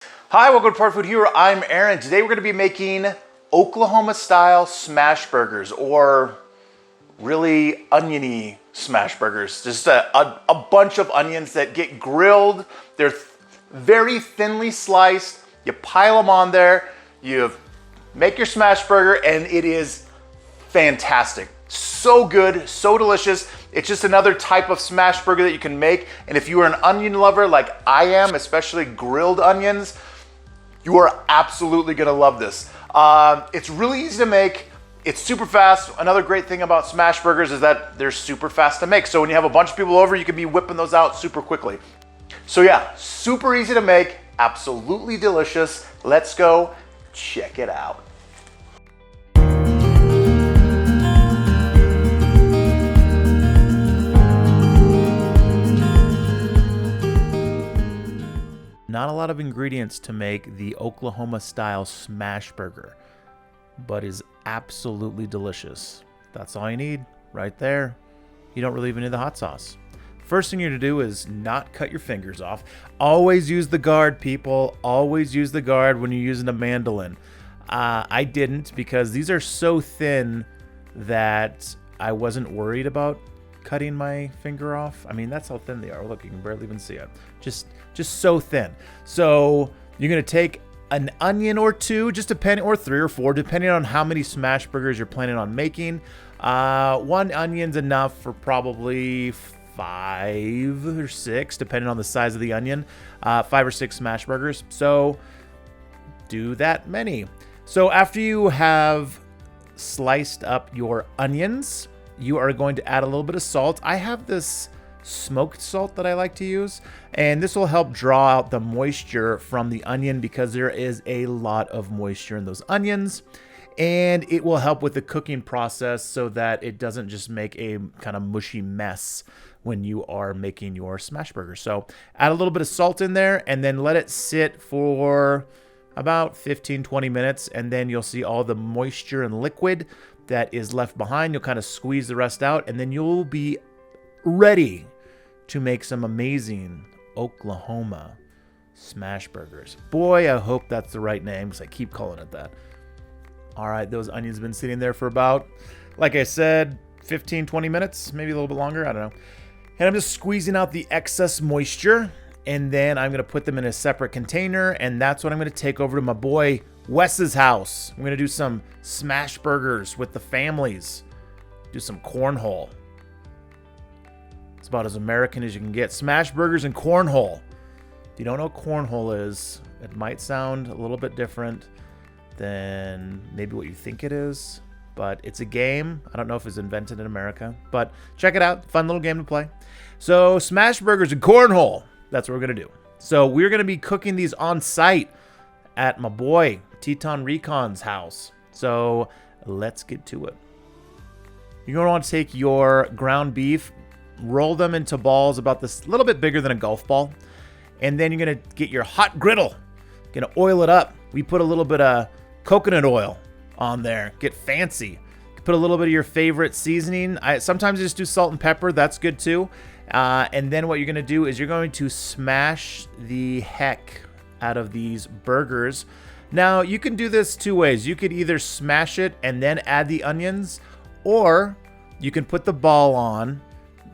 Hi, welcome to Part Food Hero. I'm Aaron. Today we're going to be making Oklahoma-style smash burgers, or really oniony smash burgers. Just a bunch of onions that get grilled. They're very thinly sliced. You pile them on there. You make your smash burger, and it is fantastic. So good, so delicious. It's just another type of smash burger that you can make. And if you are an onion lover like I am, especially grilled onions, you are absolutely gonna love this. It's really easy to make. It's super fast. Another great thing about smash burgers is that they're super fast to make. So when you have a bunch of people over, you can be whipping those out super quickly. So yeah, super easy to make, absolutely delicious. Let's go check it out. Not a lot of ingredients to make the Oklahoma style smash burger, but is absolutely delicious. That's all you need right there. You don't really even need the hot sauce. First thing you're gonna do is not cut your fingers off. Always use the guard, people. Always use the guard when you're using a mandolin. I didn't, because these are so thin that I wasn't worried about cutting my finger off. I mean, that's how thin they are. Look, you can barely even see it. Just so thin. So you're gonna take an onion or two, just depending, or 3 or 4, depending on how many smash burgers you're planning on making. 1 onion's enough for probably 5 or 6, depending on the size of the onion. 5 or 6 smash burgers. So do that many. So after you have sliced up your onions, you are going to add a little bit of salt. I have this smoked salt that I like to use, and this will help draw out the moisture from the onion, because there is a lot of moisture in those onions, and it will help with the cooking process so that it doesn't just make a kind of mushy mess when you are making your smash burger. So add a little bit of salt in there, and then let it sit for about 15-20 minutes, and then you'll see all the moisture and liquid that is left behind. You'll kind of squeeze the rest out, and then you'll be ready to make some amazing Oklahoma smash burgers. Boy, I hope that's the right name, because I keep calling it that. All right, those onions have been sitting there for about, like I said, 15-20 minutes, maybe a little bit longer, I don't know. And I'm just squeezing out the excess moisture, and then I'm gonna put them in a separate container, and that's what I'm gonna take over to my boy Wes's house. I'm gonna do some smash burgers with the families, do some cornhole. It's about as American as you can get. Smash burgers and cornhole. If you don't know what cornhole is, it might sound a little bit different than maybe what you think it is, but it's a game. I don't know if it's invented in America, but check it out. Fun little game to play. So smash burgers and cornhole, that's what we're gonna do. So we're gonna be cooking these on site at my boy Teton Recon's house. So let's get to it. You're gonna want to take your ground beef, roll them into balls about this little bit bigger than a golf ball, and then you're gonna get your hot griddle. You're gonna oil it up. We put a little bit of coconut oil on there. Get fancy. Put a little bit of your favorite seasoning. Sometimes I just do salt and pepper. That's good too. And then what you're gonna do is you're going to smash the heck out of these burgers. Now, you can do this 2 ways. You could either smash it and then add the onions, or you can put the ball on,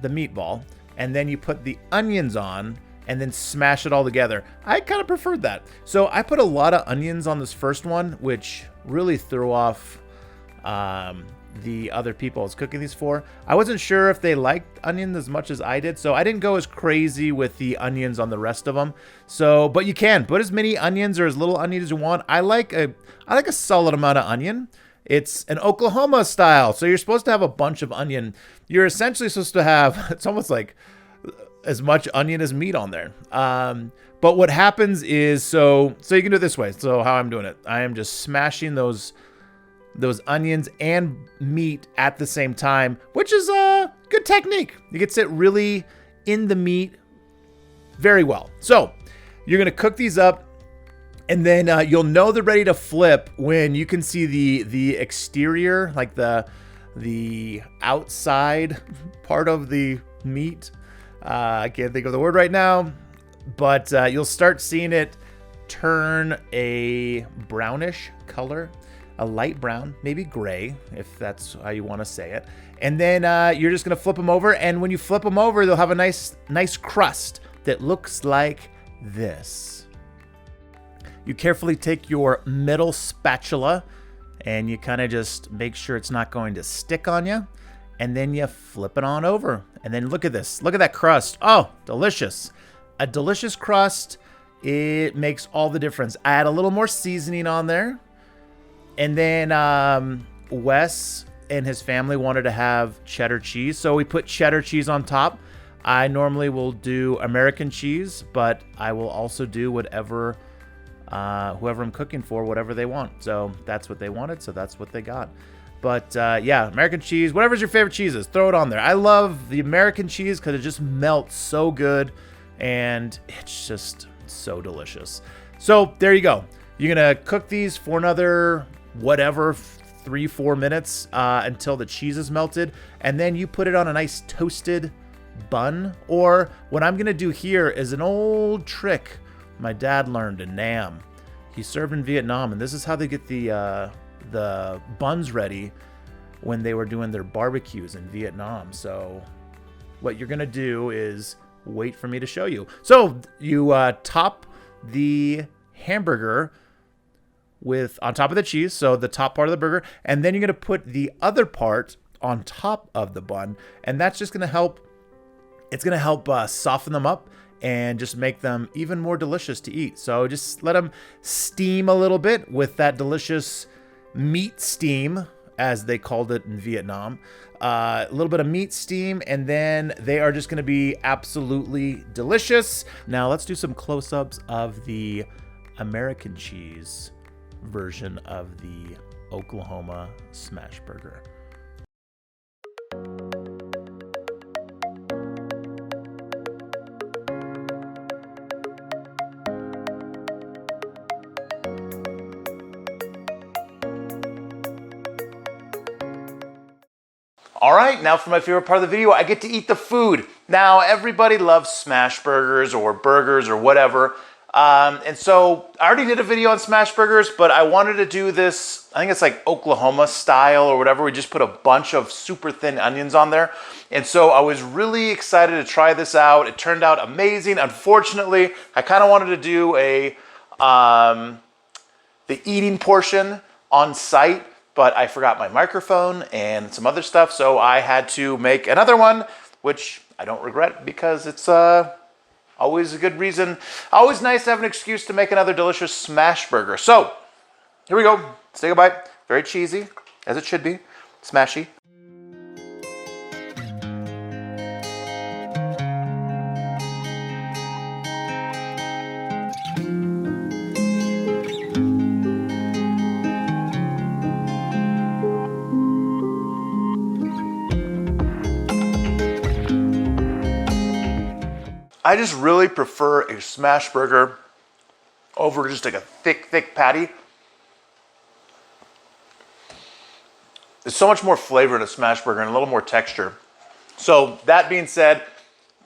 the meatball, and then you put the onions on and then smash it all together. I kind of preferred that. So I put a lot of onions on this first one, which really threw off the other people I was cooking these for. I wasn't sure if they liked onions as much as I did, so I didn't go as crazy with the onions on the rest of them. So, but you can put as many onions or as little onion as you want. I like a solid amount of onion. It's an Oklahoma style, so you're supposed to have a bunch of onion. You're essentially supposed to have, it's almost like as much onion as meat on there. But what happens is, so you can do it this way. So how I'm doing it, I am just smashing those onions and meat at the same time, which is a good technique. You get it really in the meat very well. So you're gonna cook these up, and then you'll know they're ready to flip when you can see the exterior, like the outside part of the meat. I can't think of the word right now, but you'll start seeing it turn a brownish color, a light brown, maybe gray, if that's how you want to say it. And then you're just gonna flip them over, and when you flip them over, they'll have a nice crust that looks like this. You carefully take your metal spatula and you kind of just make sure it's not going to stick on you, and then you flip it on over. And then look at this, look at that crust. Oh, delicious. A delicious crust, it makes all the difference. I add a little more seasoning on there. And then Wes and his family wanted to have cheddar cheese, so we put cheddar cheese on top. I normally will do American cheese, but I will also do whatever whoever I'm cooking for, whatever they want. So that's what they wanted, so that's what they got. But yeah, American cheese, whatever's your favorite cheeses, throw it on there. I love the American cheese because it just melts so good, and it's just so delicious. So there you go. You're gonna cook these for another whatever 3-4 minutes until the cheese is melted, and then you put it on a nice toasted bun. Or what I'm gonna do here is an old trick my dad learned in Nam. He served in Vietnam, and this is how they get the buns ready when they were doing their barbecues in Vietnam. So what you're gonna do is wait for me to show you. So you top the hamburger with on top of the cheese, so the top part of the burger, and then you're gonna put the other part on top of the bun, and that's just gonna help. It's gonna help soften them up and just make them even more delicious to eat. So just let them steam a little bit with that delicious meat steam, as they called it in Vietnam. A little bit of meat steam, and then they are just gonna be absolutely delicious. Now let's do some close-ups of the American cheese version of the Oklahoma smash burger. All right, now for my favorite part of the video, I get to eat the food. Now, everybody loves smash burgers or whatever. And so I already did a video on smash burgers, but I wanted to do this, I think it's like Oklahoma style or whatever. We just put a bunch of super thin onions on there. And so I was really excited to try this out. It turned out amazing. Unfortunately, I kind of wanted to do the eating portion on site, but I forgot my microphone and some other stuff, so I had to make another one, which I don't regret because it's always a good reason. Always nice to have an excuse to make another delicious smash burger. So here we go. Let's take a bite. Very cheesy, as it should be. Smashy. I just really prefer a smash burger over just like a thick patty. There's so much more flavor in a smash burger and a little more texture. So that being said,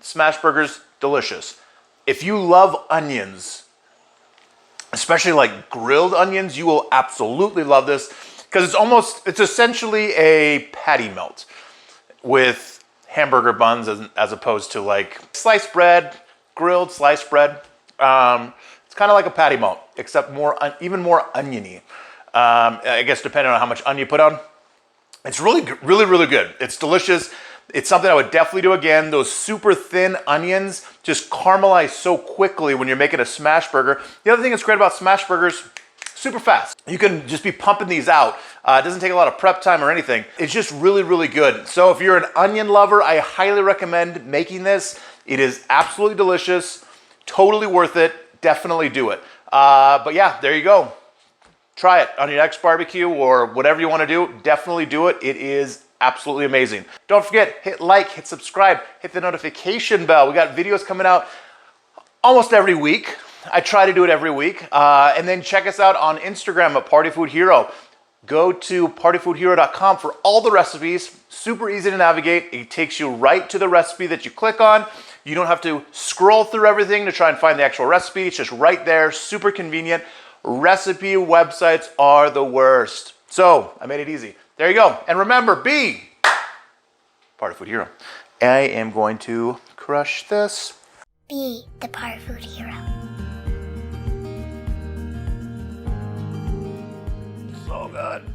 smash burgers, delicious. If you love onions, especially like grilled onions, you will absolutely love this because it's essentially a patty melt with hamburger buns as opposed to like sliced bread, grilled sliced bread. It's kind of like a patty melt, except even more oniony. I guess depending on how much onion you put on. It's really good. It's delicious. It's something I would definitely do again. Those super thin onions just caramelize so quickly when you're making a smash burger. The other thing that's great about smash burgers, super fast. You can just be pumping these out. It doesn't take a lot of prep time or anything. It's just really good. So if you're an onion lover, I highly recommend making this. It is absolutely delicious, totally worth it. Definitely do it. But yeah, there you go. Try it on your next barbecue or whatever you want to do. Definitely do it. It is absolutely amazing. Don't forget, hit like, hit subscribe, hit the notification bell. We got videos coming out almost every week. I try to do it every week. And then check us out on Instagram at Party Food Hero. Go to partyfoodhero.com for all the recipes. Super easy to navigate. It takes you right to the recipe that you click on. You don't have to scroll through everything to try and find the actual recipe. It's just right there, super convenient. Recipe websites are the worst. So I made it easy. There you go. And remember, be part of Food Hero. I am going to crush this. Be the Part Food Hero. So good.